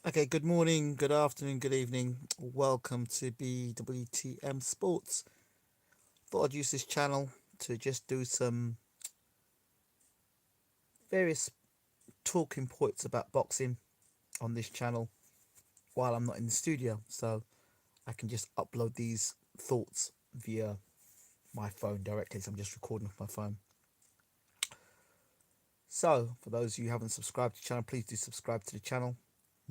Okay, good morning, good afternoon, good evening. Welcome to BWTM Sports. Thought I'd use this channel to just do some various talking points about boxing on this channel while I'm not in the studio. So I can just upload these thoughts via my phone directly. So I'm just recording off my phone. So for those of you who haven't subscribed to the channel, please do subscribe to the channel.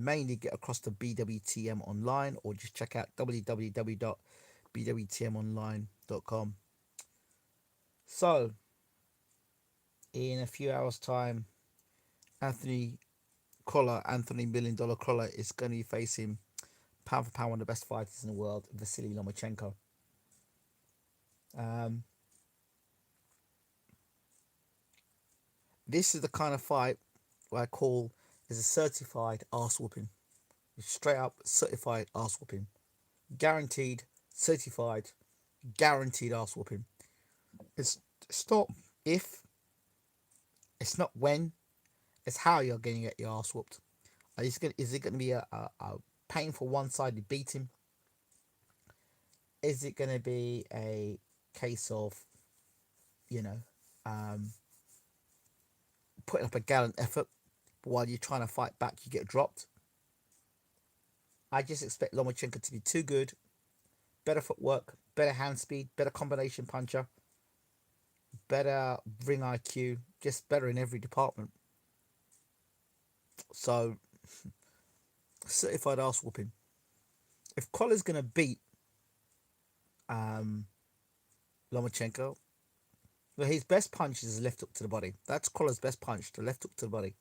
Mainly get across to BWTM online or just check out www.bwtmonline.com. So, in a few hours' time, Anthony Anthony Million Dollar Crolla, is going to be facing pound for pound one of the best fighters in the world, Vasily Lomachenko. Um, this is the kind of fight what I call is a certified arse whooping. Straight up certified arse whooping. Guaranteed, certified, guaranteed arse whooping. It's not if, it's not when, it's how you're going to get your arse whooped. Is it going to be a painful one-sided beating? Is it going to be a case of, you know, um, putting up a gallant effort, but while you're trying to fight back, you get dropped? I just expect Lomachenko to be too good, better footwork, better hand speed, better combination puncher, better ring IQ, just better in every department. So, certified ass whooping. If Collar's going to beat um, Lomachenko, well, his best punch is a left hook to the body. That's Collar's best punch, the left hook to the body.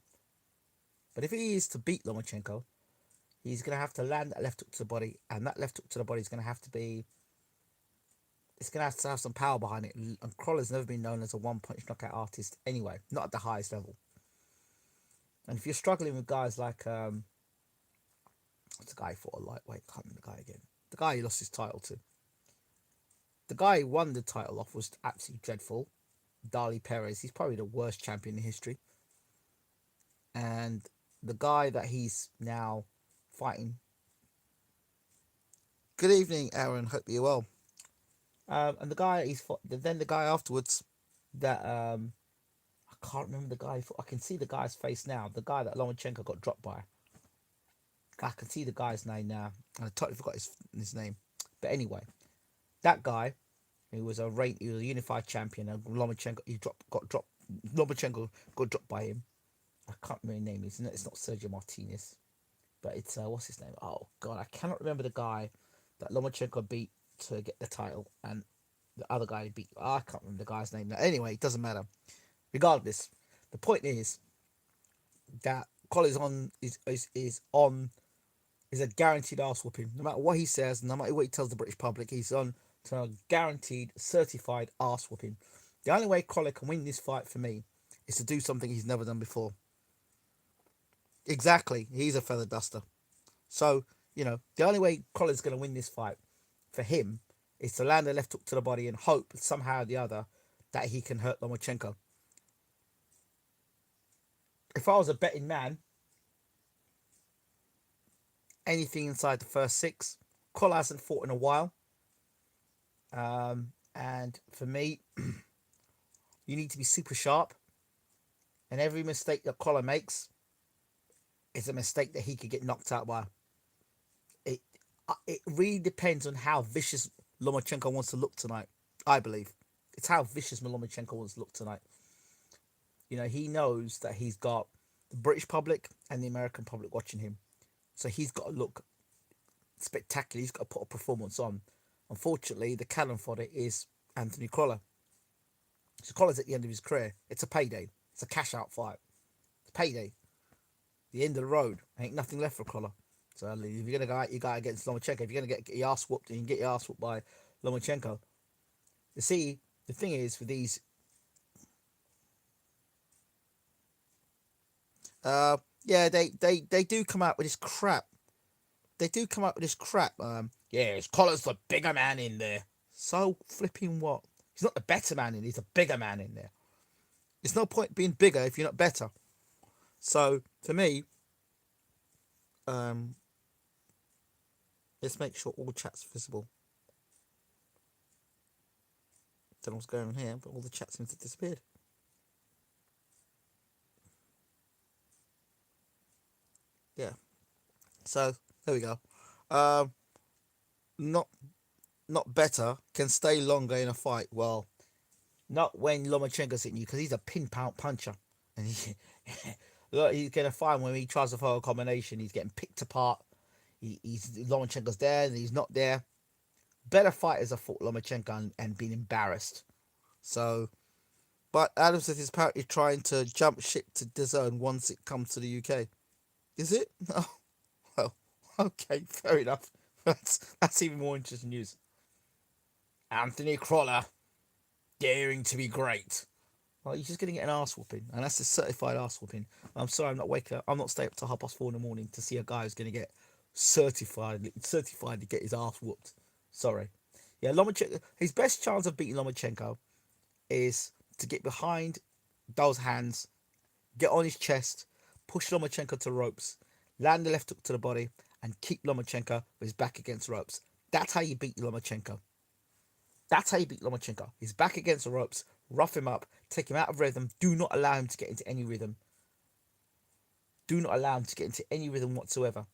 But if he is to beat Lomachenko, he's going to have to land that left hook to the body, and that left hook to the body is going to have to be. It's going to have some power behind it. And Crolla's never been known as a one-punch knockout artist anyway, not at the highest level. And if you're struggling with guys like what's the guy for a lightweight? I can't remember the guy again. The guy he lost his title to. The guy he won the title off was absolutely dreadful. Dali Perez. He's probably the worst champion in history. And the guy that he's now fighting. Good evening, Aaron. Hope you're well. And the guy then the guy afterwards that I can't remember the guy. I can see the guy's face now. The guy that Lomachenko got dropped by. I can see the guy's name now. I totally forgot his name. But anyway, that guy, he was a unified champion, and Lomachenko got dropped. Lomachenko got dropped by him. I can't remember his name. It's not Sergio Martinez, but it's what's his name? Oh God, I cannot remember the guy that Lomachenko beat to get the title, and the other guy beat. I can't remember the guy's name now. Anyway, it doesn't matter. Regardless, the point is that Collins on is a guaranteed arse whooping. No matter what he says, no matter what he tells the British public, he's on to a guaranteed, certified arse whooping. The only way Crolla can win this fight for me is to do something he's never done before. Exactly, he's a feather duster. So, the only way Crolla's going to win this fight for him is to land a left hook to the body and hope somehow or the other that he can hurt Lomachenko. If I was a betting man, anything inside the first six. Crolla hasn't fought in a while. And for me, you need to be super sharp. And every mistake that Crolla makes is a mistake that he could get knocked out by. It really depends on how vicious Lomachenko wants to look tonight, I believe. It's how vicious Lomachenko wants to look tonight. He knows that he's got the British public and the American public watching him. So he's got to look spectacular. He's got to put a performance on. Unfortunately, the cannon fodder is Anthony Crolla. So Crolla's at the end of his career. It's a payday. It's a cash out fight. It's a payday. The end of the road. Ain't nothing left for Crolla. So if you're going to go out, you go out against Lomachenko. If you're going to get your ass whooped, and you can get your ass whooped by Lomachenko. You see, the thing is for these... they do come out with this crap. They do come out with this crap. Colla's the bigger man in there. So flipping what? He's not the better man in there. He's a bigger man in there. There's no point being bigger if you're not better. So, for me, Um, let's make sure all chats are visible. Don't know what's going on here, but all the chats seem to have disappeared. Yeah. So there we go. Um, not not better can stay longer in a fight. Well, not when Lomachenko's hitting you because he's a pin puncher, and look, he's gonna find when he tries to throw a combination, he's getting picked apart. He's Lomachenko's there and he's not there. Better fighters have fought Lomachenko and been embarrassed. So, but Adams is apparently trying to jump ship to DAZN once it comes to the UK. Is it? Oh, well, okay, fair enough. That's even more interesting news. Anthony Crolla daring to be great. Well, he's just going to get an arse whooping, and that's a certified arse whooping. I'm sorry, I'm not waking up. I'm not staying up till 4:30 in the morning to see a guy who's going to get certified to get his arse whooped. Sorry. Yeah, Lomachenko. His best chance of beating Lomachenko is to get behind those hands, get on his chest, push Lomachenko to ropes, land the left hook to the body, and keep Lomachenko with his back against ropes. That's how you beat Lomachenko. That's how you beat Lomachenko. He's back against the ropes, rough him up, take him out of rhythm. Do not allow him to get into any rhythm. Do not allow him to get into any rhythm whatsoever.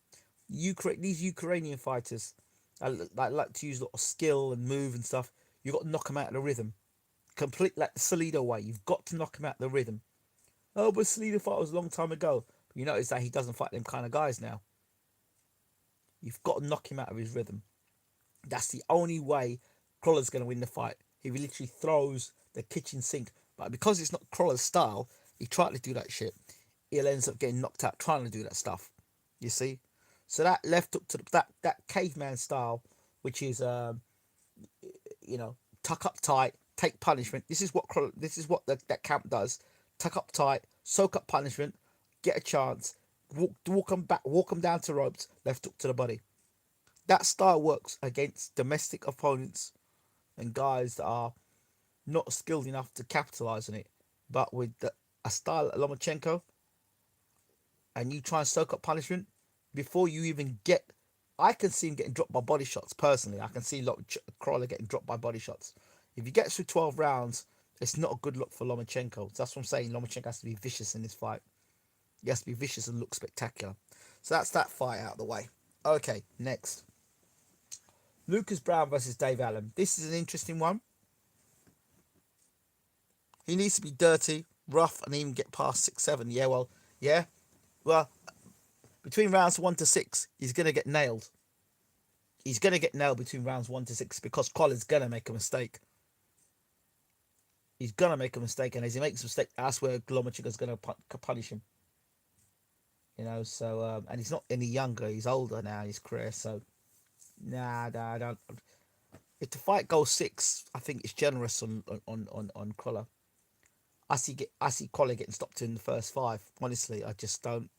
These Ukrainian fighters, like to use a lot of skill and move and stuff. You've got to knock them out of the rhythm. Complete like the Salido way. You've got to knock him out of the rhythm. Oh, but Salido fought was a long time ago. You notice that he doesn't fight them kind of guys now. You've got to knock him out of his rhythm. That's the only way Crolla's going to win the fight. He literally throws the kitchen sink. But because it's not Crolla's style, he tried to do that shit. He'll end up getting knocked out trying to do that stuff. You see? So that left up to that caveman style, which is tuck up tight, take punishment. This is what that camp does. Tuck up tight, soak up punishment, get a chance, walk them down to ropes, left hook to the body. That style works against domestic opponents and guys that are not skilled enough to capitalize on it. But with a style like Lomachenko, and you try and soak up punishment before you even get, I can see him getting dropped by body shots. Personally, I can see Crolla getting dropped by body shots. If he gets through 12 rounds, it's not a good look for Lomachenko. That's what I'm saying. Lomachenko has to be vicious in this fight. He has to be vicious and look spectacular. So that's that fight out of the way. Okay, next. Lucas Brown versus Dave Allen. This is an interesting one. He needs to be dirty, rough, and even get past 6-7. Yeah, well, yeah. Well, between rounds 1 to 6, he's going to get nailed. He's going to get nailed between rounds 1 to 6 because Colla's going to make a mistake. He's going to make a mistake, and as he makes a mistake, that's where Lomachenko's going to punish him. So, and he's not any younger. He's older now in his career, so, nah, I don't. If the fight goes 6, I think it's generous on Crolla. I see Crolla getting stopped in the first 5. Honestly, I just don't.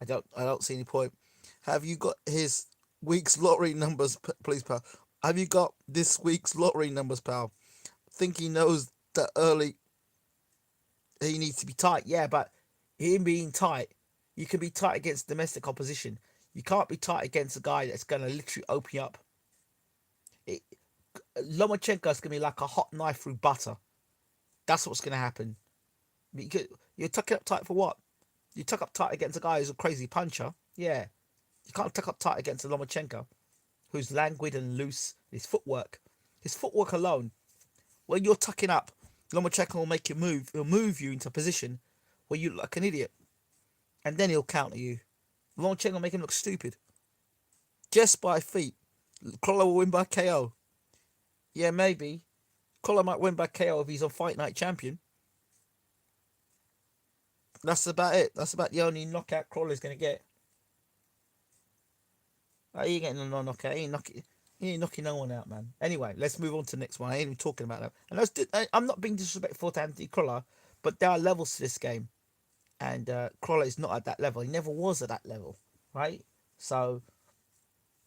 I don't see any point. Have you got his week's lottery numbers, please, pal? Have you got this week's lottery numbers, pal? Think he knows that early he needs to be tight. Yeah, but him being tight, you can be tight against domestic opposition. You can't be tight against a guy that's going to literally open you up. Lomachenko's going to be like a hot knife through butter. That's what's going to happen. You're tucking up tight for what? You tuck up tight against a guy who's a crazy puncher. Yeah. You can't tuck up tight against a Lomachenko who's languid and loose. His footwork alone. When you're tucking up, Lomachenko will make you move. He'll move you into a position where you look like an idiot. And then he'll counter you. Lomachenko will make him look stupid. Just by feet. Crolla will win by KO. Yeah, maybe. Crolla might win by KO if he's on Fight Night champion. That's about it. That's about the only knockout Crolla's going to get. He ain't getting no knockout. He ain't knocking no one out, man. Anyway, let's move on to the next one. I ain't even talking about that. And I'm not being disrespectful to Anthony Crolla, but there are levels to this game. And Crolla is not at that level. He never was at that level, right? So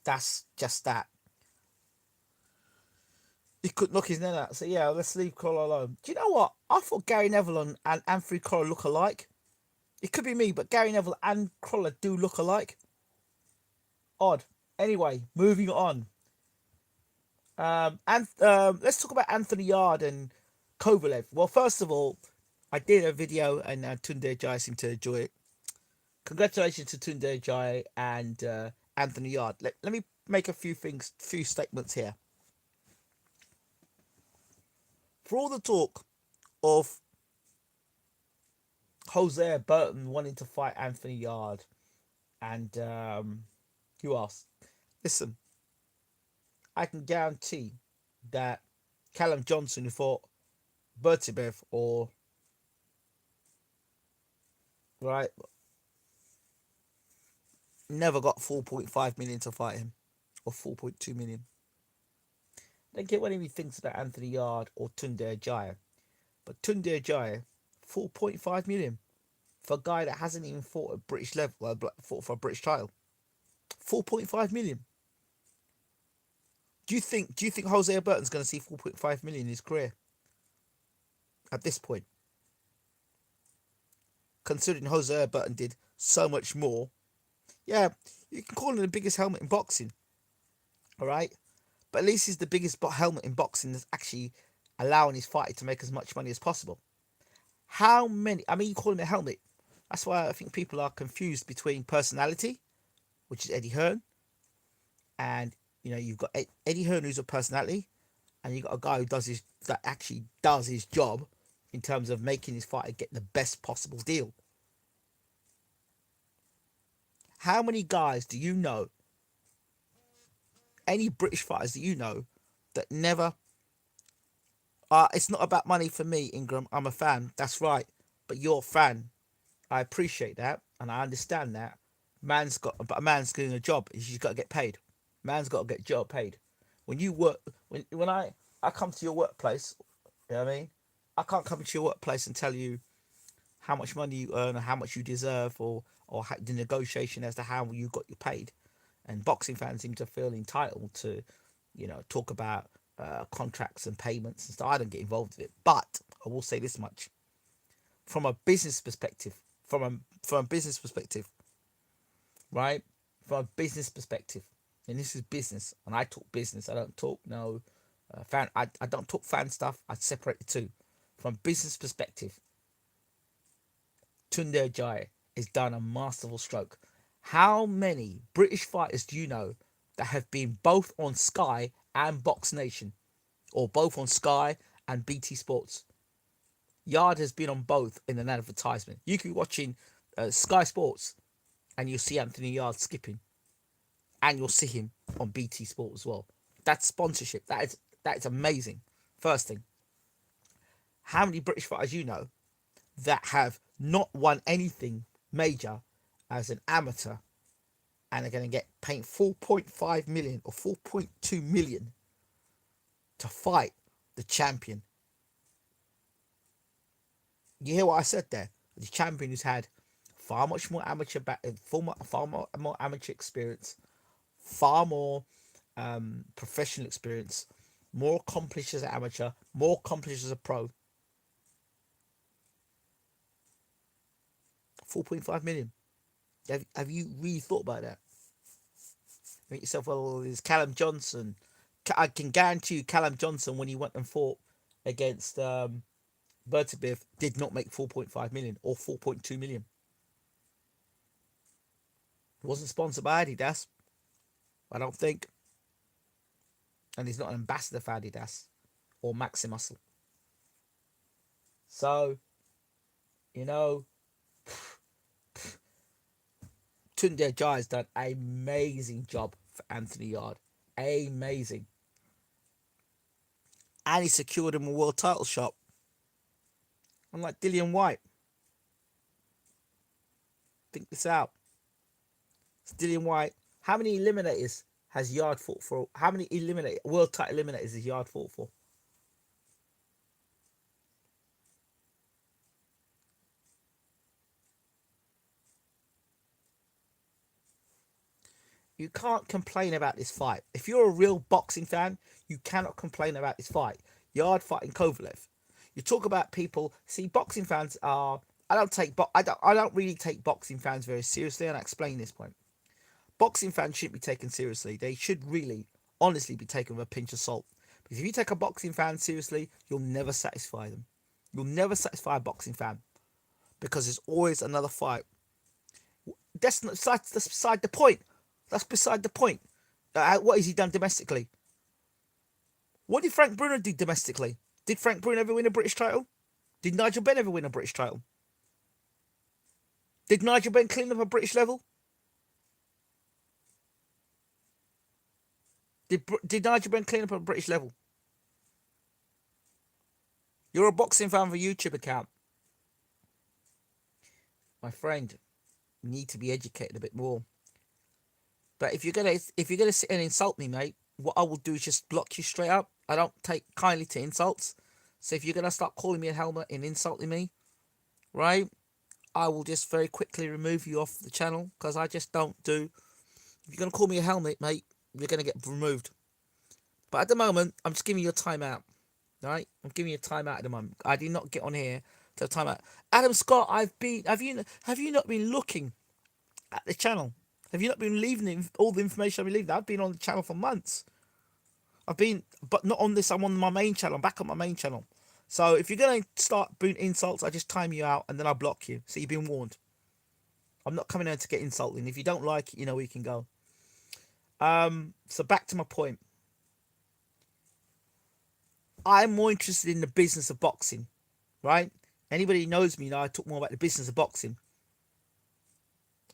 that's just that. He could knock his net out. So yeah, let's leave Crolla alone. Do you know what? I thought Gary Neville and Anthony Crolla look alike. It could be me, but Gary Neville and Crolla do look alike. Odd. Anyway, moving on. And let's talk about Anthony Yarde and Kovalev. Well, first of all, I did a video and Tunde Jai seemed to enjoy it. Congratulations to Tunde Jai and Anthony Yarde. Let me make a few statements here. For all the talk of Jose Burton wanting to fight Anthony Yarde and who else? Listen, I can guarantee that Callum Johnson, who fought Bertibev, or right, never got 4.5 million to fight him, or 4.2 million. Don't get what he thinks about Anthony Yarde or Tunde Jaya, but Tunde Jaya, 4.5 million for a guy that hasn't even fought at British level, fought for a British title. 4.5 million. Do you think Jose Burton's going to see 4.5 million in his career at this point? Considering Jose Burton did so much more. Yeah, you can call him the biggest helmet in boxing. Alright? But at least he's the biggest helmet in boxing that's actually allowing his fighter to make as much money as possible. How many... I mean, you call him a helmet. That's why I think people are confused between personality, which is Eddie Hearn, and, you know, you've got Eddie Hearn, who's a personality, and you've got a guy who actually does his job in terms of making his fighter get the best possible deal. How many guys do you know, any British fighters that you know, that never... it's not about money for me, Ingram. I'm a fan. That's right. But you're a fan. I appreciate that, and I understand that. But a man's doing a job. He's got to get paid. Man's got to get job paid. When you work, when I come to your workplace, you know what I mean? I can't come to your workplace and tell you how much money you earn or how much you deserve, or the negotiation as to how you got you paid. And boxing fans seem to feel entitled to, you know, talk about contracts and payments and stuff. I don't get involved with it, but I will say this much: from a business perspective, from a business perspective, right? From a business perspective, and this is business, and I talk business. I don't talk fan. I don't talk fan stuff. I separate the two. From a business perspective, Tunde Jai has done a masterful stroke. How many British fighters do you know that have been both on Sky and Box Nation, or both on Sky and BT Sports? Yarde has been on both in an advertisement. You could be watching Sky Sports and you'll see Anthony Yarde skipping, and you'll see him on BT Sport as well. That's sponsorship. That is amazing. First thing, how many British fighters you know that have not won anything major as an amateur and are going to get paid 4.5 million or 4.2 million to fight the champion? You hear what I said there? The champion who's had far much more far more amateur experience, far more professional experience, more accomplished as an amateur, more accomplished as a pro. 4.5 million. Have you really thought about that? Think yourself, well, there's Callum Johnson. I can guarantee you, Callum Johnson, when he went and fought against Bertibev, did not make 4.5 million or 4.2 million. It wasn't sponsored by Adidas, I don't think. And he's not an ambassador for Adidas or Maxi Muscle. So, you know, Tunde Jai has done an amazing job for Anthony Yarde. Amazing. And he secured him a world title shot. Unlike Dillian White. Think this out. It's Dillian White. How many eliminators has Yarde fought for? How many world title eliminators has Yarde fought for? You can't complain about this fight. If you're a real boxing fan, you cannot complain about this fight. Yarde fighting Kovalev. You talk about people. See, boxing fans are. I don't really take boxing fans very seriously, and I explain this point. boxing fans shouldn't be taken seriously. They should really, honestly, be taken with a pinch of salt. Because if you take a boxing fan seriously, you'll never satisfy them. You'll never satisfy a boxing fan because there's always another fight. That's beside the point. That's beside the point. What has he done domestically? What did Frank Bruno do domestically? Did Frank Bruno ever win a British title? Did Nigel Benn ever win a British title? Did Nigel Benn clean up a British level? Did Nigel Benn clean up a British level? You're a boxing fan for a YouTube account. My friend, you need to be educated a bit more. But if you're gonna sit and insult me, mate, what I will do is just block you straight up. I don't take kindly to insults. So if you're gonna start calling me a helmet and insulting me, right, I will just very quickly remove you off the channel because I just don't do. If you're gonna call me a helmet, mate, you're gonna get removed. But at the moment, I'm just giving you a timeout. Right? I'm giving you a timeout at the moment. I did not get on here to a timeout. Adam Scott, have you not been looking at the channel? Have you not been leaving all the information I've been leaving? I've been on the channel for months. But not on this. I'm on my main channel. I'm back on my main channel. So if you're going to start doing insults, I just time you out and then I block you. So you've been warned. I'm not coming out to get insulting. If you don't like it, you know where you can go. So back to my point. I'm more interested in the business of boxing, right? Anybody who knows me, I talk more about the business of boxing.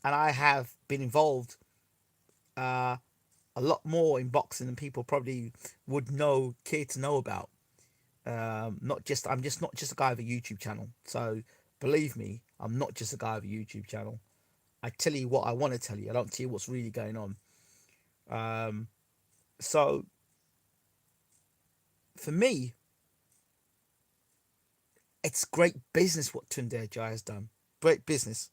And I have been involved a lot more in boxing than people probably would care to know about. I'm just not just a guy with a YouTube channel. So believe me, I'm not just a guy with a YouTube channel. I tell you what I want to tell you. I don't tell you what's really going on. So for me, it's great business what Tunde Jai has done. Great business.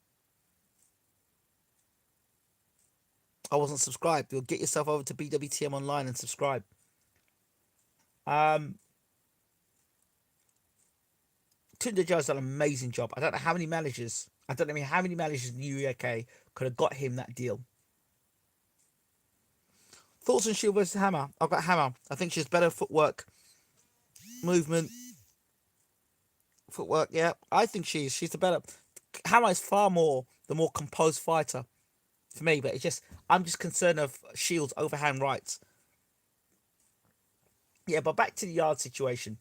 I wasn't subscribed. You'll get yourself over to BWTM online and subscribe. Tunde Jai has done an amazing job. I don't know how many managers. I don't know how many managers in the UK could have got him that deal. Thoughts on Shield versus Hammer? I've got Hammer. I think she's better footwork, movement, footwork. Yeah, I think she's the better. Hammer is far more the more composed fighter for me, but I'm just concerned of Shield's overhand rights. Yeah, but back to the Yarde situation.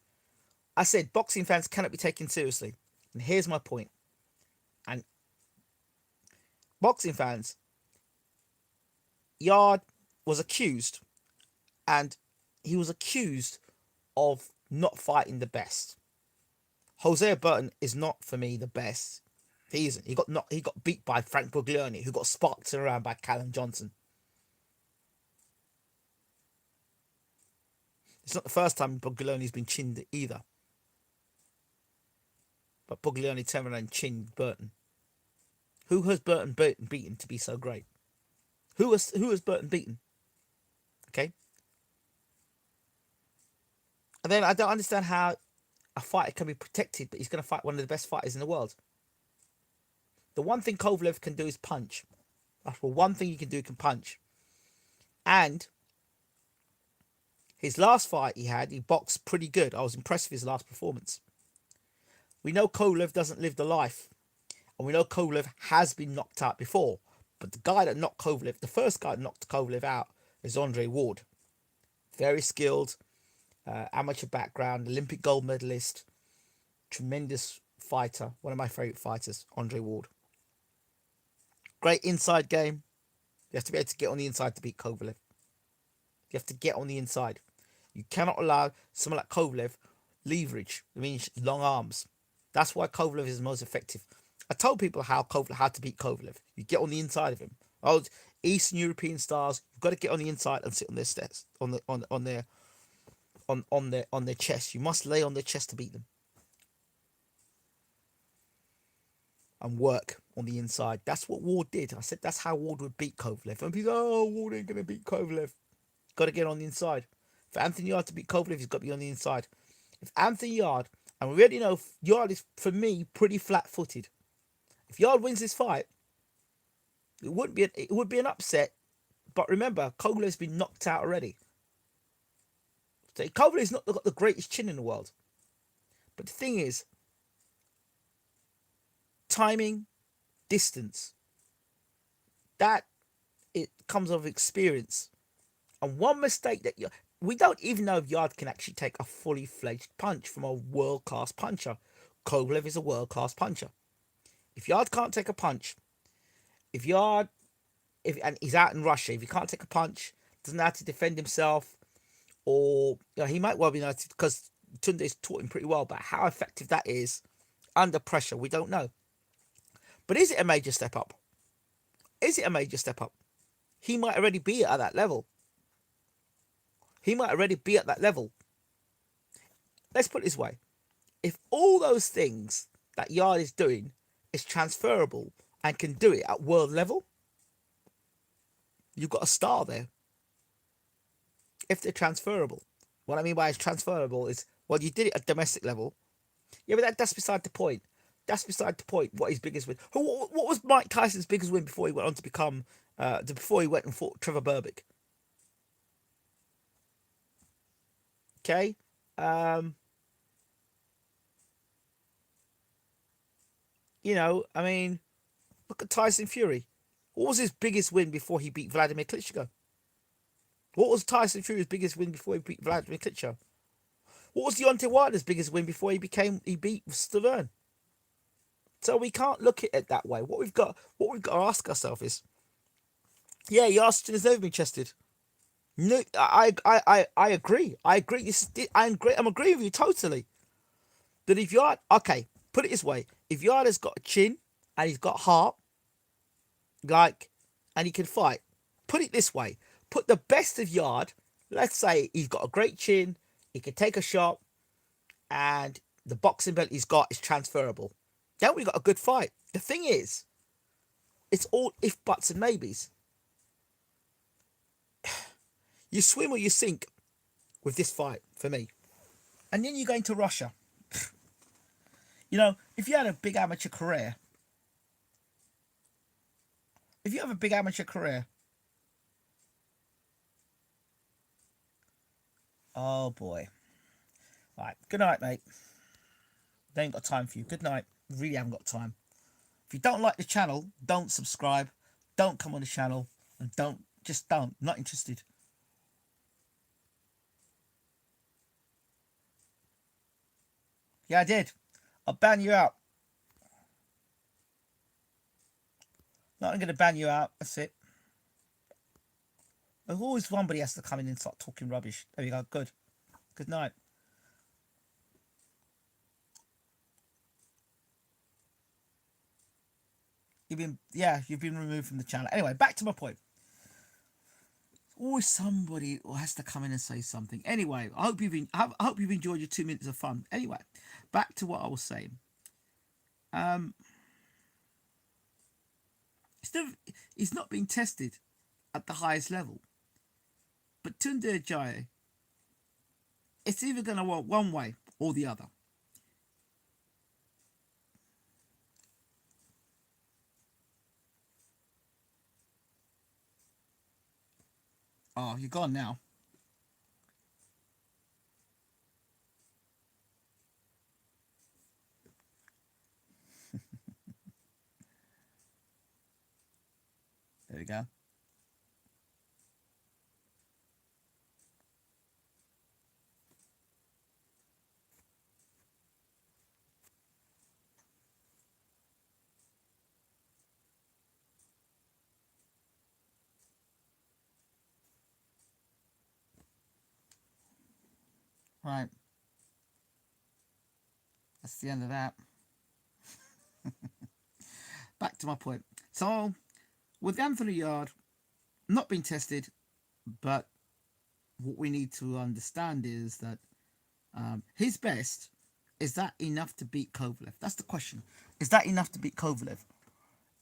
I said boxing fans cannot be taken seriously, and here's my point. And boxing fans, Yarde was accused, and he was accused of not fighting the best. Jose Burton is not for me the best. He isn't. He got beat by Frank Buglioni, who got sparked around by Callum Johnson. It's not the first time Buglioni's been chinned either. But Buglioni turned around and chinned Burton. Who has Burton beaten to be so great? Who has Burton beaten? Okay. And then I don't understand how a fighter can be protected, but he's going to fight one of the best fighters in the world. The one thing Kovalev can do is punch. That's the one thing he can do, he can punch. And his last fight he boxed pretty good. I was impressed with his last performance. We know Kovalev doesn't live the life. And we know Kovalev has been knocked out before. But the guy that knocked Kovalev, the first guy that knocked Kovalev out is Andre Ward. Very skilled, amateur background, Olympic gold medalist, tremendous fighter. One of my favourite fighters, Andre Ward. Great inside game. You have to be able to get on the inside to beat Kovalev. You have to get on the inside. You cannot allow someone like Kovalev leverage. It means long arms. That's why Kovalev is most effective. I told people how to beat Kovalev. You get on the inside of him. Oh, Eastern European stars, you've got to get on the inside and sit on their steps, on their chest. You must lay on their chest to beat them. And work on the inside. That's what Ward did. I said that's how Ward would beat Kovalev. And people go, oh, Ward ain't going to beat Kovalev. Got to get on the inside. For Anthony Yarde to beat Kovalev, he's got to be on the inside. If Anthony Yarde, and we already know Yarde is, for me, pretty flat-footed. If Yarde wins this fight, it would be an upset, But remember, Kovalev's been knocked out already. So Kovalev's not got the greatest chin in the world. But the thing is, timing, distance, that it comes of experience. And one mistake that we don't even know if Yarde can actually take a fully fledged punch from a world class puncher. Kovalev is a world class puncher. If Yarde can't take a punch, if Yarde, if and he's out in Russia, if he can't take a punch, doesn't know how to defend himself, or he might well be able to, because Tunde's taught him pretty well. But how effective that is under pressure, we don't know. But is it a major step up? Is it a major step up? He might already be at that level. He might already be at that level. Let's put it this way. If all those things that Yarde is doing is transferable and can do it at world level, you've got a star there. If they're transferable. What I mean by transferable is, well, you did it at domestic level. Yeah, but that's beside the point. That's beside the point. What his biggest win? What was Mike Tyson's biggest win before he went on to become, before he went and fought Trevor Berbick? Okay. I mean, look at Tyson Fury. What was his biggest win before he beat Vladimir Klitschko? What was Tyson Fury's biggest win before he beat Vladimir Klitschko? What was Deontay Wilder's biggest win before he beat Stavern? So we can't look at it that way. What we've got to ask ourselves is, yeah, Yarde has never been chested. No, I agree. I agree. I'm agreeing with you totally. That if Yarde, okay, put it this way: if Yarde has got a chin and he's got heart, and he can fight. Put it this way: put the best of Yarde. Let's say he's got a great chin, he can take a shot, and the boxing belt he's got is transferable. Then we got a good fight. The thing is, it's all if, buts, and maybes. You swim or you sink with this fight for me. And then you're going to Russia. If you had a big amateur career, oh boy. All right, good night, mate. They ain't got time for you. Good night. Really haven't got time. If you don't like the channel, don't subscribe. Don't come on the channel. And don't. Not interested. Yeah, I did. I'll ban you out. No, I'm going to ban you out. That's it. There's always somebody has to come in and start talking rubbish. There we go. Good. Good night. You've been removed from the channel. Anyway, back to my point. Always somebody who has to come in and say something. Anyway, I hope you've enjoyed your 2 minutes of fun. Anyway, back to what I was saying. He's not being tested at the highest level. But Tunde Ajayi, it's either going to work one way or the other. Oh, you're gone now. There we go. Right. That's the end of that. Back to my point. So, with Anthony Yarde not being tested, but what we need to understand is that his best, is that enough to beat Kovalev? That's the question. Is that enough to beat Kovalev?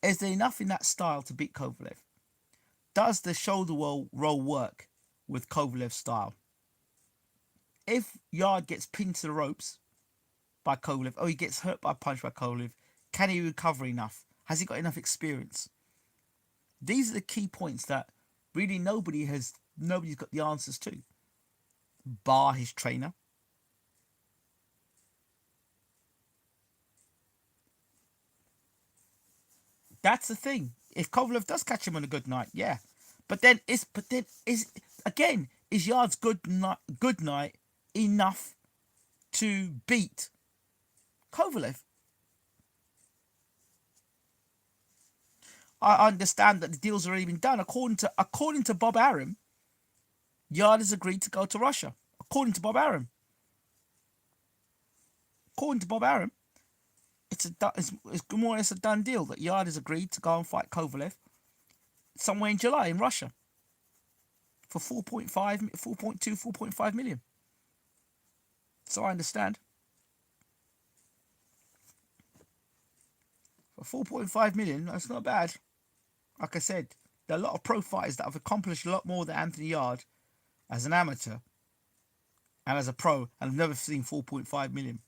Is there enough in that style to beat Kovalev? Does the shoulder roll work with Kovalev's style? If Yarde gets pinned to the ropes by Kovalev, or he gets hurt by a punch by Kovalev, can he recover enough? Has he got enough experience? These are the key points that really nobody's got the answers to, bar his trainer. That's the thing. If Kovalev does catch him on a good night, yeah. Is Yarde's good night enough to beat Kovalev? I understand that the deal's already been done. According to Bob Arum, Yarde has agreed to go to Russia. According to Bob Arum. According to Bob Arum, it's more or less a done deal that Yarde has agreed to go and fight Kovalev somewhere in July in Russia for 4.5 million. So I understand. For 4.5 million, that's not bad. Like I said, there are a lot of pro fighters that have accomplished a lot more than Anthony Yarde as an amateur and as a pro, and I've never seen 4.5 million.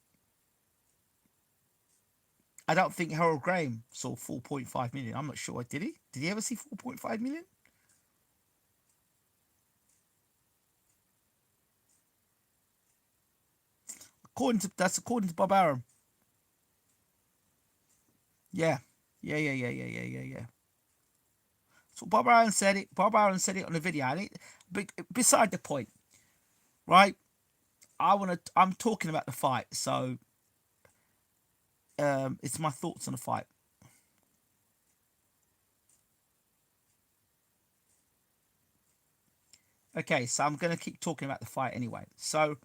I don't think Harold Graham saw 4.5 million. I'm not sure. Did he? Did he ever see 4.5 million? According to Bob Arum. Yeah. Yeah. So Bob Arum said it. Bob Arum said it on the video. But beside the point, right? I'm talking about the fight, so it's my thoughts on the fight. Okay, so I'm gonna keep talking about the fight anyway. So,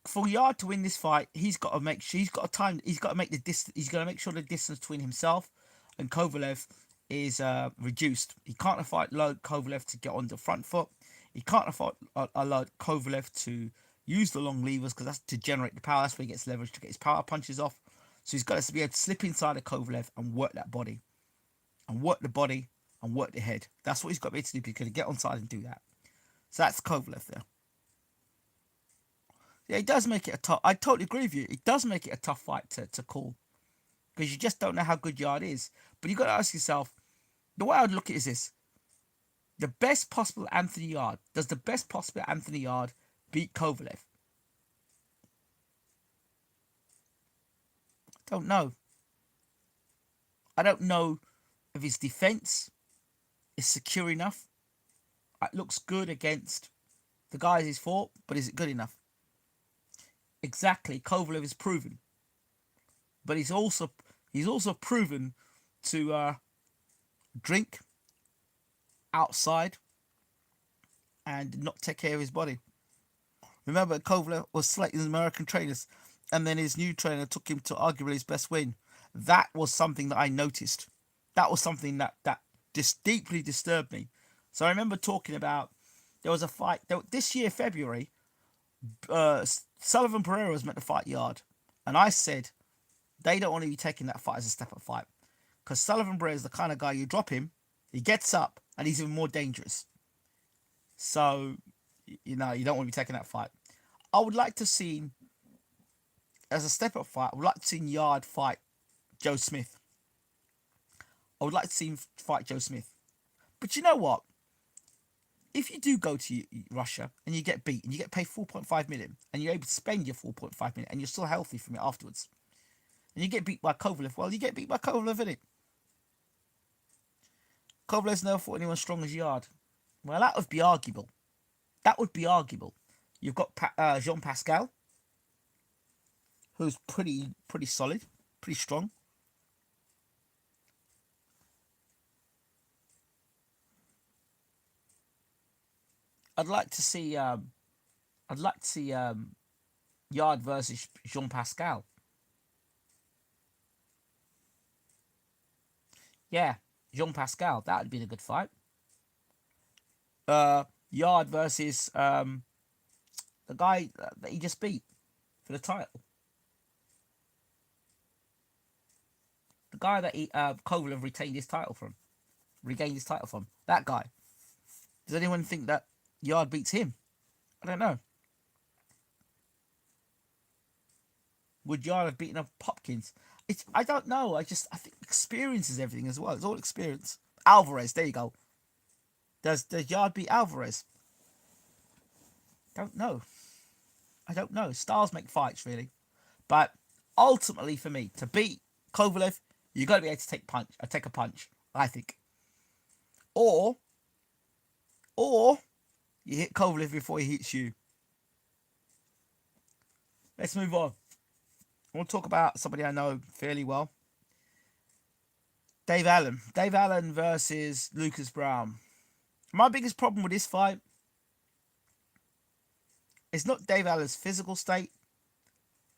for Yarde to win this fight, he's got to make sure he's got to make the distance. He's got to make sure the distance between himself and Kovalev is reduced. He can't afford Kovalev to get on the front foot. He can't afford allow Kovalev to use the long levers because that's to generate the power. That's where he gets leverage to get his power punches off. So he's got to be able to slip inside of Kovalev and work that body, and work the body and work the head. That's what he's got to be able to do. He's going to get on side and do that. So that's Kovalev there. Yeah, it does make it a tough. I totally agree with you. It does make it a tough fight to call because you just don't know how good Yarde is. But you got to ask yourself, the way I would look at it is this: the best possible Anthony Yarde. Does the best possible Anthony Yarde beat Kovalev? I don't know. I don't know if his defense is secure enough. It looks good against the guys he's fought, but is it good enough? Exactly, Kovalev is proven, but he's also proven to drink outside and not take care of his body. Remember, Kovalev was selecting his American trainers, and then his new trainer took him to arguably his best win. That was something that I noticed. That was something that just deeply disturbed me. So I remember talking about there was a fight this year, February. Sullivan Pereira was meant to fight Yarde, and I said they don't want to be taking that fight as a step-up fight because Sullivan Pereira is the kind of guy you drop him, he gets up, and he's even more dangerous. So, you don't want to be taking that fight. I would like to see, as a step-up fight, I would like to see Yarde fight Joe Smith. I would like to see him fight Joe Smith. But you know what? If you do go to Russia and you get beat and you get paid 4.5 million and you're able to spend your 4.5 million and you're still healthy from it afterwards, and you get beat by Kovalev, well, you get beat by Kovalev, innit? Kovalev's never fought anyone strong as Yarde. Well, that would be arguable. That would be arguable. You've got Jean Pascal, who's pretty solid, pretty strong. I'd like to see Yarde versus Jean Pascal. Yeah, Jean Pascal. That would be a good fight. Yarde versus the guy that he just beat for the title. The guy that Kovalev regained his title from. That guy. Does anyone think that Yarde beats him? I don't know. Would Yarde have beaten up Hopkins? I don't know. I think experience is everything as well. It's all experience. Alvarez, there you go. Does Yarde beat Alvarez? Don't know. I don't know. Styles make fights really, but ultimately for me to beat Kovalev, you got to be able to take a punch. I think, or or you hit Kovalev before he hits you. Let's move on. I want to talk about somebody I know fairly well. Dave Allen. Dave Allen versus Lucas Brown. My biggest problem with this fight is not Dave Allen's physical state,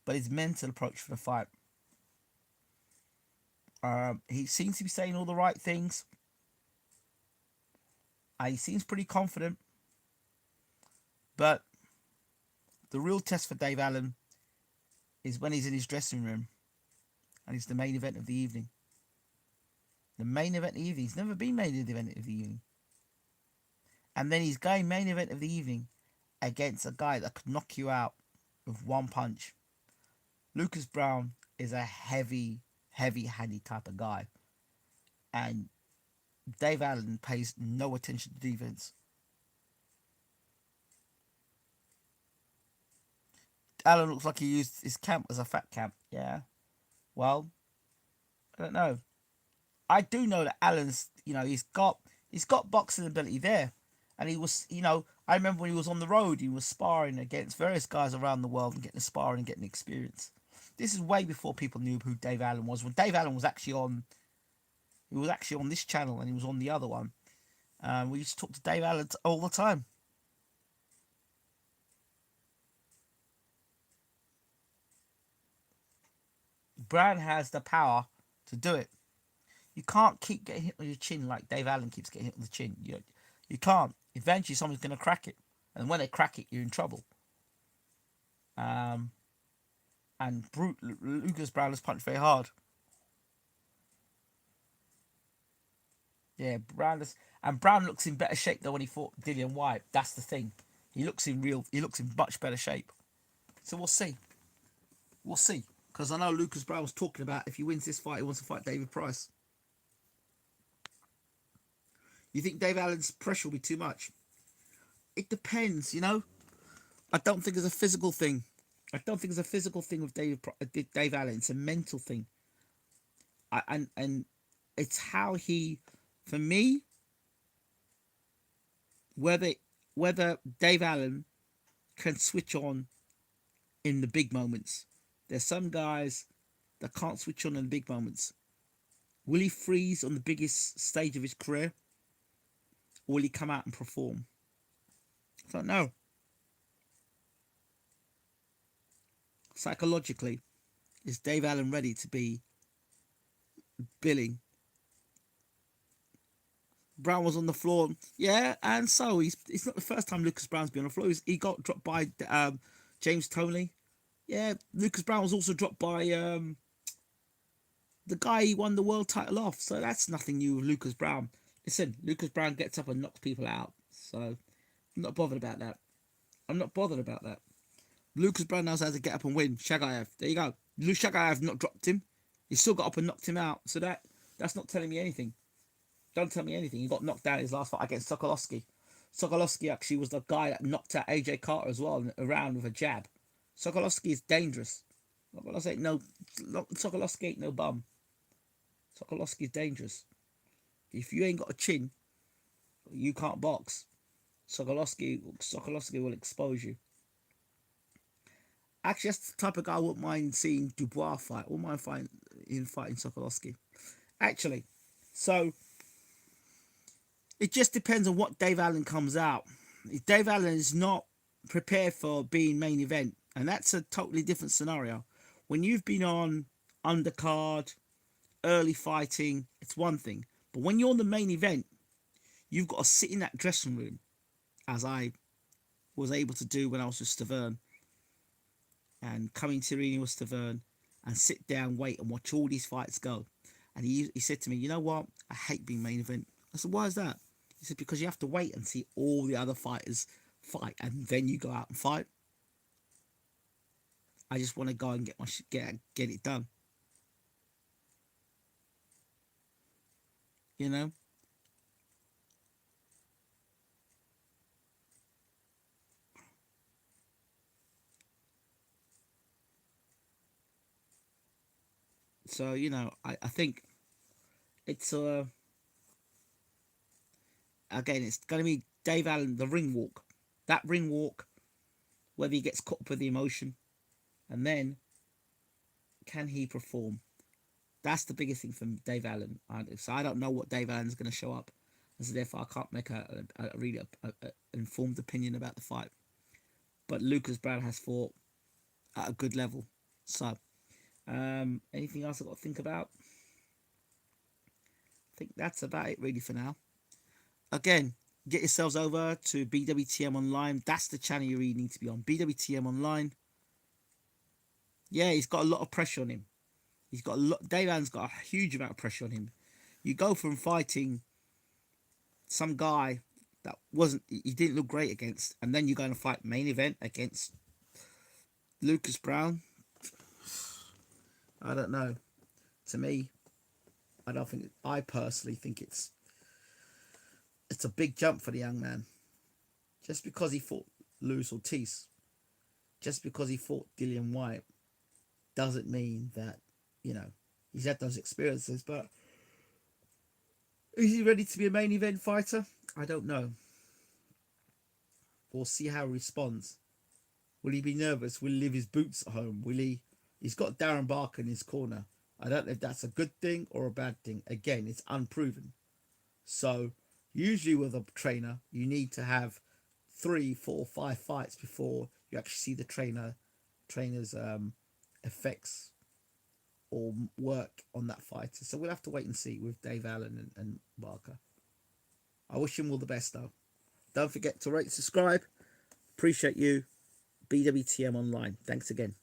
but his mental approach for the fight. He seems to be saying all the right things. He seems pretty confident. But the real test for Dave Allen is when he's in his dressing room and it's the main event of the evening. The main event of the evening. He's never been main event of the evening. And then he's going main event of the evening against a guy that could knock you out with one punch. Lucas Brown is a heavy-handed type of guy. And Dave Allen pays no attention to defense. Allen looks like he used his camp as a fat camp. Yeah. Well, I don't know. I do know that Allen's, he's got boxing ability there. And he was, I remember when he was on the road, he was sparring against various guys around the world and getting sparring and getting experience. This is way before people knew who Dave Allen was. When Dave Allen was actually on, he was actually on this channel and he was on the other one. We used to talk to Dave Allen all the time. Brown has the power to do it. You can't keep getting hit on your chin like Dave Allen keeps getting hit on the chin. You can't. Eventually, someone's going to crack it, and when they crack it, you're in trouble. And Lucas Brown has punched very hard. Yeah, Brown looks in better shape than when he fought Dillian Whyte. That's the thing. He looks in much better shape. So we'll see. We'll see. Because I know Lucas Brown was talking about if he wins this fight, he wants to fight David Price. You think Dave Allen's pressure will be too much? It depends, I don't think it's a physical thing. I don't think it's a physical thing with Dave Allen. It's a mental thing. And it's how he, for me, whether Dave Allen can switch on in the big moments. There's some guys that can't switch on in the big moments. Will he freeze on the biggest stage of his career? Or will he come out and perform? I don't know. Psychologically, is Dave Allen ready to be billing? Brown was on the floor. Yeah, and so it's not the first time Lucas Brown's been on the floor. He got dropped by James Toney. Yeah, Lucas Brown was also dropped by the guy he won the world title off. So that's nothing new with Lucas Brown. Listen, Lucas Brown gets up and knocks people out. So I'm not bothered about that. Lucas Brown knows how to get up and win. Shagayev. There you go. Shagayev not dropped him. He still got up and knocked him out. So that's not telling me anything. Don't tell me anything. He got knocked out in his last fight against Sokolowski. Sokolowski actually was the guy that knocked out AJ Carter as well around with a jab. Sokolowski is dangerous. Sokolowski ain't no bum. Sokolowski is dangerous. If you ain't got a chin, you can't box. Sokolowski will expose you. Actually, that's the type of guy I wouldn't mind seeing Dubois fight. I wouldn't mind fighting Sokolowski. Actually, so it just depends on what Dave Allen comes out. If Dave Allen is not prepared for being main event, and that's a totally different scenario. When you've been on undercard, early fighting, it's one thing. But when you're on the main event, you've got to sit in that dressing room, as I was able to do when I was with Stavern, and coming to Rini with Stavern, and sit down, wait, and watch all these fights go. And he said to me, you know what? I hate being main event. I said, why is that? He said, because you have to wait and see all the other fighters fight, and then you go out and fight. I just want to go and get it done. you know. So, you know, I think it's again, it's going to be Dave Allen, the ring walk. That ring walk, whether he gets caught up with the emotion, and then can he perform? That's the biggest thing from Dave Allen. So I don't know what Dave Allen's going to show up, and so therefore I can't make a really informed opinion about the fight. But Lucas Brown has fought at a good level. So, anything else I've got to think about? I think that's about it really for now. Again, get yourselves over to BWTM Online. That's the channel you really need to be on. BWTM Online. Yeah, he's got a lot of pressure on him. He's got a lot. Dave Allen's got a huge amount of pressure on him. You go from fighting some guy that he didn't look great against, and then you're going to fight main event against Lucas Brown. I don't know. To me, I personally think it's a big jump for the young man. Just because he fought Luis Ortiz, just because he fought Dillian Whyte, doesn't mean that, you know, he's had those experiences. But is he ready to be a main event fighter? I don't know. We'll see how he responds. Will he be nervous? Will he leave his boots at home? Will he? He's got Darren Barker in his corner. I don't know if that's a good thing or a bad thing. Again, it's unproven. So usually with a trainer, you need to have 3, 4, 5 fights before you actually see the trainer's effects or work on that fighter. So we'll have to wait and see with Dave Allen and Barker. I wish him all the best though. Don't forget to rate, subscribe. Appreciate you. BWTM Online. Thanks again.